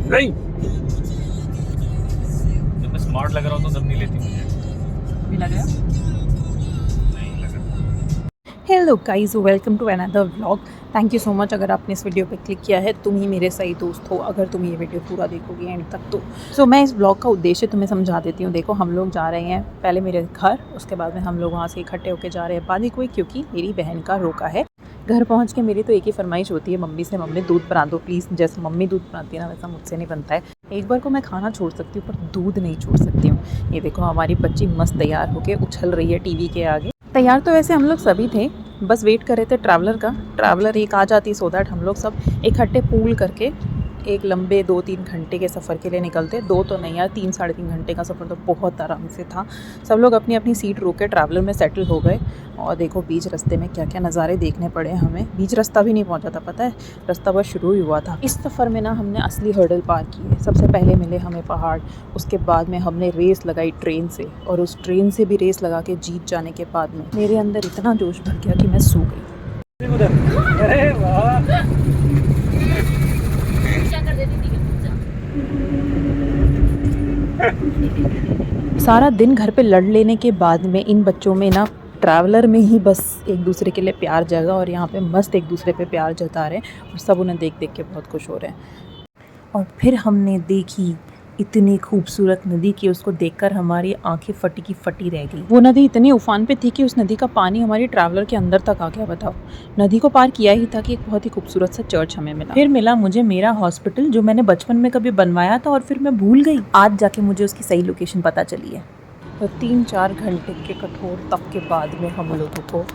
नहीं, जब मैं स्मार्ट लग रहा हूँ तो तब नहीं लेती मुझे। भी लग रहा है। नहीं लग रहा। Hello guys, welcome to another vlog. Thank you so much अगर आपने इस वीडियो पे क्लिक किया है। तुम ही मेरे सही दोस्त हो अगर तुम ये वीडियो पूरा देखोगे एंड तक तो मैं इस ब्लॉग का उद्देश्य तुम्हें समझा देती हूँ। देखो, हम लोग जा रहे हैं पहले मेरे घर, उसके बाद में हम लोग वहाँ से इकट्ठे होकर जा रहे हैं पानी कोई, क्योंकि मेरी बहन का रोका है। घर पहुँच के मेरी तो एक ही फरमाइश होती है मम्मी से, मम्मी दूध बना दो प्लीज़। जैसे मम्मी दूध बनाती है ना, वैसा मुझसे नहीं बनता है। एक बार को मैं खाना छोड़ सकती हूँ पर दूध नहीं छोड़ सकती हूँ। ये देखो, हमारी बच्ची मस्त तैयार होकर उछल रही है टीवी के आगे। तैयार तो वैसे हम लोग सभी थे, बस वेट कर रहे थे ट्रैवलर का। ट्रैवलर एक आ जाती सो दैट हम लोग सब इकट्ठे पूल करके एक लंबे 2-3 घंटे के सफ़र के लिए निकलते। 2 तो नहीं यार, 3-3.5 घंटे का सफ़र तो बहुत आराम से था। सब लोग अपनी अपनी सीट रोक के ट्रैवलर में सेटल हो गए। और देखो, बीच रास्ते में क्या क्या नज़ारे देखने पड़े हमें। बीच रास्ता भी नहीं पहुंचा था, पता है, रास्ता बस शुरू ही हुआ था। इस सफ़र में ना हमने असली हर्डल पार किए। सबसे पहले मिले हमें पहाड़, उसके बाद में हमने रेस लगाई ट्रेन से, और उस ट्रेन से भी रेस लगा के जीत जाने के बाद में मेरे अंदर इतना जोश भर गया कि मैं सो गई। अरे वाह, सारा दिन घर पे लड़ लेने के बाद में इन बच्चों में ना ट्रैवलर में ही बस एक दूसरे के लिए प्यार जगा, और यहाँ पे मस्त एक दूसरे पे प्यार जता रहे हैं और सब उन्हें देख देख के बहुत खुश हो रहे हैं। और फिर हमने देखी इतनी खूबसूरत नदी कि उसको देखकर हमारी आंखें फटी की फटी रह गई। वो नदी इतनी उफान पे थी कि उस नदी का पानी हमारी ट्रैवलर के अंदर तक आ गया। बताओ, नदी को पार किया ही था कि एक बहुत ही खूबसूरत सा चर्च हमें मिला। फिर मिला मुझे मेरा हॉस्पिटल, जो मैंने बचपन में कभी बनवाया था और फिर मैं भूल गई। आज जाके मुझे उसकी सही लोकेशन पता चली है। तो 3-4 घंटे के कठोर तप के बाद में हम लोगों को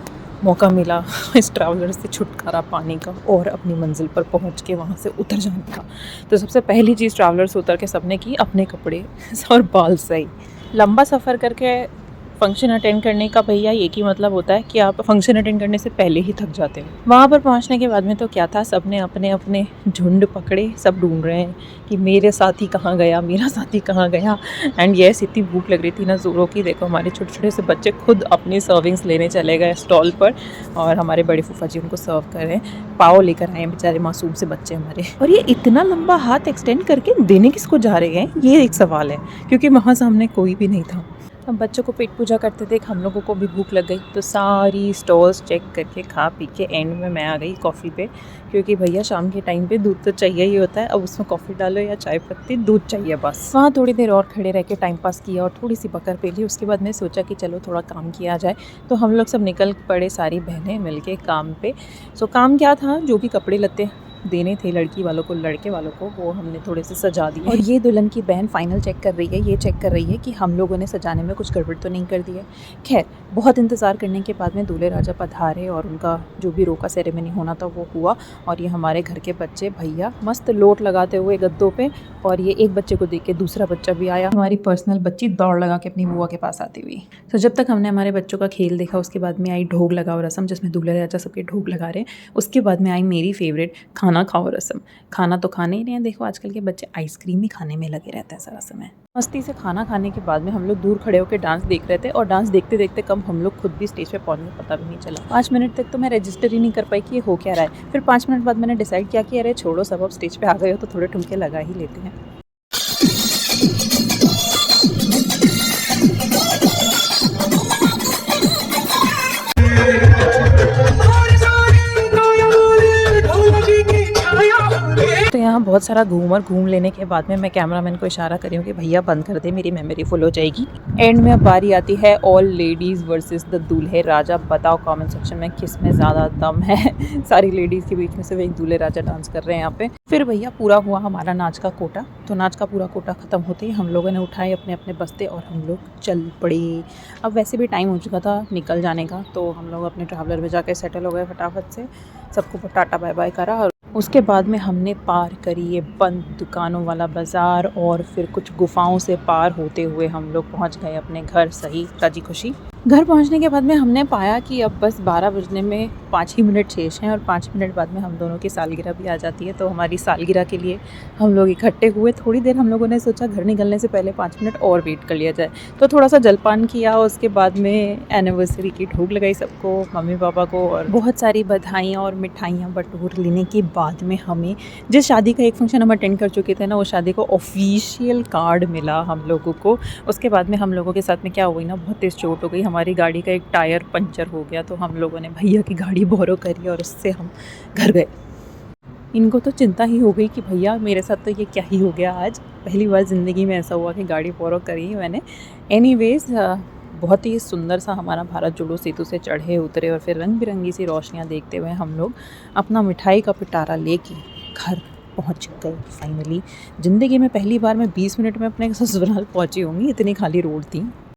मौका मिला इस ट्रैवलर से छुटकारा पाने का और अपनी मंजिल पर पहुंच के वहां से उतर जाने का। तो सबसे पहली चीज़, ट्रैवलर से उतर के सबने की अपने कपड़े और बाल सही। लंबा सफ़र करके फंक्शन अटेंड करने का भैया एक ही मतलब होता है कि आप फंक्शन अटेंड करने से पहले ही थक जाते हो। वहाँ पर पहुँचने के बाद में तो क्या था, सबने अपने अपने झुंड पकड़े, सब ढूंढ रहे हैं कि मेरे साथी कहाँ गया, मेरा साथी कहाँ गया। एंड यस, इतनी भूख लग रही थी ना जोरों की। देखो, हमारे छोटे छोटे से बच्चे खुद अपनी सर्विंग्स लेने चले गए स्टॉल पर, और हमारे बड़े फूफा जी उनको सर्व कर रहे हैं। पाव लेकर आए बेचारे मासूम से बच्चे हमारे। और ये इतना लंबा हाथ एक्सटेंड करके देने किसको जा रहे हैं, ये एक सवाल है, क्योंकि वहाँ सामने कोई भी नहीं था। हम बच्चों को पेट पूजा करते थे, हम लोगों को भी भूख लग गई, तो सारी स्टॉल्स चेक करके खा पी के एंड में मैं आ गई कॉफ़ी पे, क्योंकि भैया शाम के टाइम पे दूध तो चाहिए ही होता है। अब उसमें कॉफ़ी डालो या चाय पत्ती, दूध चाहिए बस। वहाँ थोड़ी देर और खड़े रह के टाइम पास किया और थोड़ी सी बकर पी ली। उसके बाद मैं सोचा कि चलो थोड़ा काम किया जाए, तो हम लोग सब निकल पड़े, सारी बहनें मिल के काम पे। सो काम क्या था, जो भी कपड़े लत्ते देने थे लड़की वालों को, लड़के वालों को, वो हमने थोड़े से सजा दिए। और ये दुल्हन की बहन फाइनल चेक कर रही है, ये चेक कर रही है कि हम लोगों ने सजाने में कुछ गड़बड़ तो नहीं कर दी है। खैर, बहुत इंतज़ार करने के बाद में दूल्हे राजा पधारे और उनका जो भी रोका सेरेमनी होना था वो हुआ। और ये हमारे घर के बच्चे भैया मस्त लोट लगाते हुए गद्दों पे, और ये एक बच्चे को देख के दूसरा बच्चा भी आया। हमारी पर्सनल बच्ची दौड़ लगा के अपनी बुआ के पास आती हुई। तो जब तक हमने हमारे बच्चों का खेल देखा, उसके बाद में आई ढोग लगाओ रस्म, जिसमें दूल्हे राजा सबके ढोग लगा रहे हैं। उसके बाद में आई मेरी फेवरेट खाना खाओ रस्म। खाना तो खाने ही नहीं है, देखो आजकल के बच्चे आइसक्रीम ही खाने में लगे रहते हैं सारा समय। मस्ती से खाना खाने के बाद में हम लोग दूर खड़े होकर डांस देख रहे थे, और डांस देखते देखते कब हम लोग खुद भी स्टेज पे पहुंच गए पता भी नहीं चला। 5 मिनट तक तो मैं रजिस्टर ही नहीं कर पाई कि ये हो क्या रहा है। फिर 5 मिनट बाद मैंने डिसाइड किया कि अरे छोड़ो, सब अब स्टेज पे आ गए हो तो थोड़े ठुमके लगा ही लेते हैं। तो यहाँ बहुत सारा घूम लेने के बाद में मैं कैमरामैन को इशारा करी हूँ कि भैया बंद कर दे, मेरी मेमोरी फुल हो जाएगी। एंड में अब बारी आती है ऑल लेडीज़ वर्सेस द दूल्हे राजा। बताओ कमेंट सेक्शन में किस में ज़्यादा दम है। सारी लेडीज़ के बीच में सिर्फ एक दूल्हे राजा डांस कर रहे हैं यहाँ पे। फिर भैया पूरा हुआ हमारा नाच का कोटा। तो नाच का पूरा कोटा ख़त्म होते ही हम लोगों ने उठाए अपने अपने बस्ते और हम लोग चल पड़े। अब वैसे भी टाइम हो चुका था निकल जाने का, तो हम लोग अपने ट्रैवलर में जाके सेटल हो गए फटाफट से। सबको टाटा बाय बाय करा, और उसके बाद में हमने पार करी ये बंद दुकानों वाला बाज़ार, और फिर कुछ गुफाओं से पार होते हुए हम लोग पहुंच गए अपने घर सही राजी खुशी। घर पहुंचने के बाद में हमने पाया कि अब बस 12 बजने में 5 ही मिनट शेष हैं और 5 मिनट बाद में हम दोनों की सालगिरह भी आ जाती है। तो हमारी सालगिरह के लिए हम लोग इकट्ठे हुए। थोड़ी देर हम लोगों ने सोचा घर निकलने से पहले 5 मिनट और वेट कर लिया जाए, तो थोड़ा सा जलपान किया। उसके बाद में एनिवर्सरी की ठूक लगाई सबको, मम्मी पापा को, और बहुत सारी बधाइयाँ और मिठाइयाँ बटोर लेने के बाद में हमें जिस शादी का एक फंक्शन हम अटेंड कर चुके थे ना, उस शादी को ऑफिशियल कार्ड मिला हम लोगों को। उसके बाद में हम लोगों के साथ में क्या हुई ना, बहुत तेज़ चोट हो गई। हमारी गाड़ी का एक टायर पंचर हो गया, तो हम लोगों ने भैया की गाड़ी बोरो करी और उससे हम घर गए। इनको तो चिंता ही हो गई कि भैया मेरे साथ तो ये क्या ही हो गया आज, पहली बार ज़िंदगी में ऐसा हुआ कि गाड़ी बोरो करी मैंने। एनीवेज बहुत ही सुंदर सा हमारा भारत जोड़ो सेतु से चढ़े उतरे और फिर रंग बिरंगी सी रोशनियाँ देखते हुए हम लोग अपना मिठाई का पिटारा लेके घर पहुंच गए फाइनली। ज़िंदगी में पहली बार मैं 20 मिनट में अपने ससुराल पहुंची होंगी, इतनी खाली रोड थी।